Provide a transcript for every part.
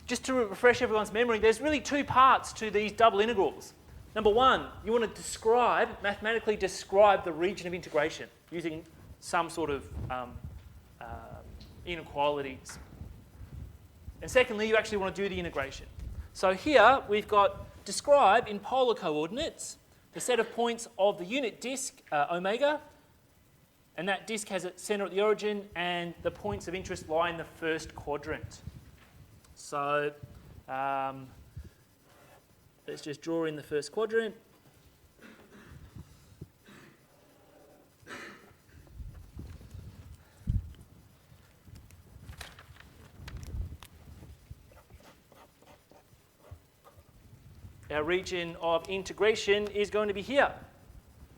just to refresh everyone's memory, there's really two parts to these double integrals. Number one, you want to mathematically describe the region of integration using some sort of inequalities. And secondly, you actually want to do the integration. So here we've got describe in polar coordinates the set of points of the unit disk, omega, and that disk has its centre at the origin, and the points of interest lie in the first quadrant. So let's just draw in the first quadrant. Our region of integration is going to be here.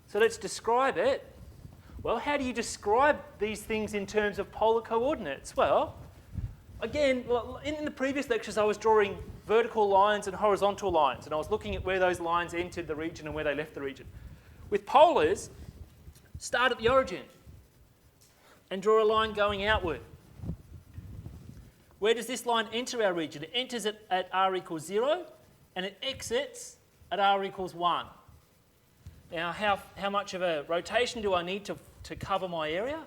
So let's describe it. Well, how do you describe these things in terms of polar coordinates? Well, again, in the previous lectures I was drawing vertical lines and horizontal lines, and I was looking at where those lines entered the region and where they left the region. With polars, start at the origin and draw a line going outward. Where does this line enter our region? It enters it at r equals 0, and it exits at r equals 1. Now, how much of a rotation do I need to cover my area?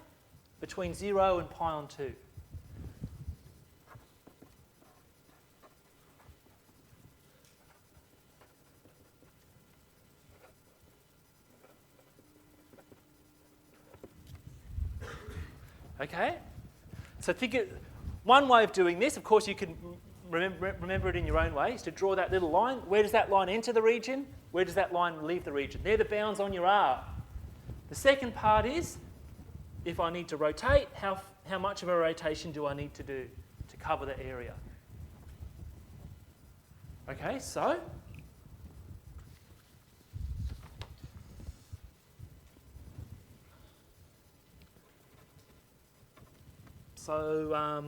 Between 0 and pi on 2. Okay? So one way of doing this, of course you can remember it in your own way, is to draw that little line. Where does that line enter the region? Where does that line leave the region? They're the bounds on your R. The second part is, if I need to rotate, how much of a rotation do I need to do to cover the area? Okay, so our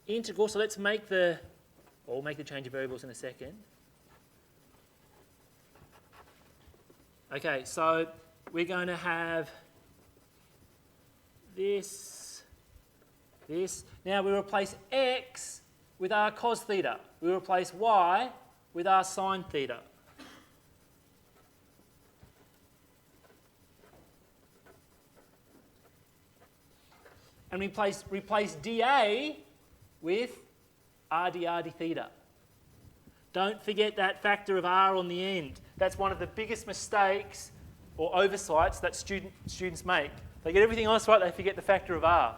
integral, so let's make we'll make the change of variables in a second. Okay, so we're going to have this. Now we replace x with r cos theta. We replace y with r sine theta. And replace dA with r dr d theta. Don't forget that factor of r on the end. That's one of the biggest mistakes or oversights that students make. They get everything else right, they forget the factor of r.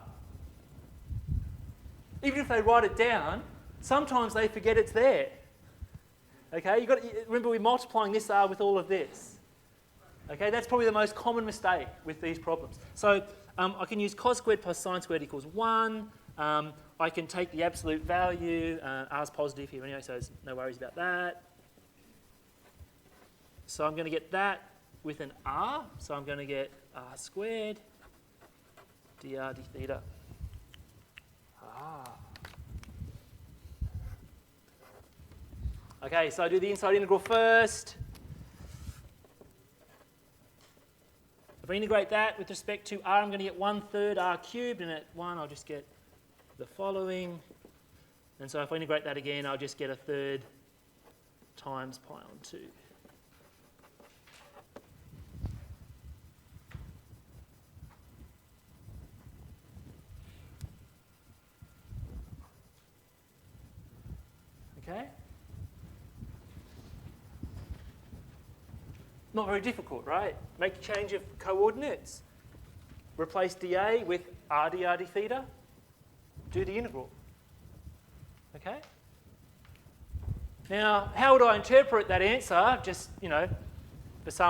Even if they write it down, sometimes they forget it's there. Okay, you've got to remember we're multiplying this r with all of this. Okay, that's probably the most common mistake with these problems. So I can use cos squared plus sine squared equals 1. I can take the absolute value. R's positive here anyway, so there's no worries about that. So I'm going to get that with an r. So I'm going to get r squared dr d theta. Okay, so I do the inside integral first. If I integrate that with respect to r, I'm going to get 1/3 r cubed, and at 1 I'll just get the following. And so if I integrate that again, I'll just get 1/3 times pi on 2. Okay? Not very difficult, right? Make a change of coordinates. Replace dA with r dr d theta. Do the integral. Okay? Now, how would I interpret that answer? Just, if I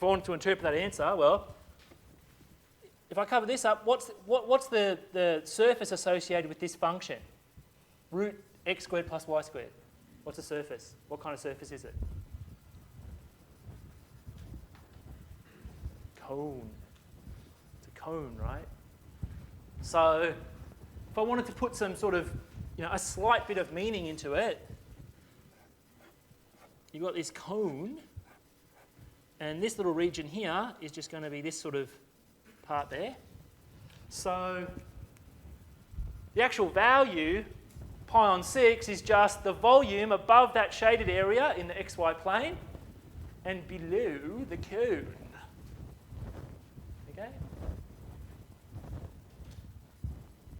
wanted to interpret that answer, well, if I cover this up, what's the surface associated with this function? Root x squared plus y squared. What's the surface? What kind of surface is it? Cone. It's a cone, right? So if I wanted to put some sort of, a slight bit of meaning into it, you've got this cone, and this little region here is just going to be this sort of part there. So the actual value pi on 6 is just the volume above that shaded area in the xy plane and below the cone.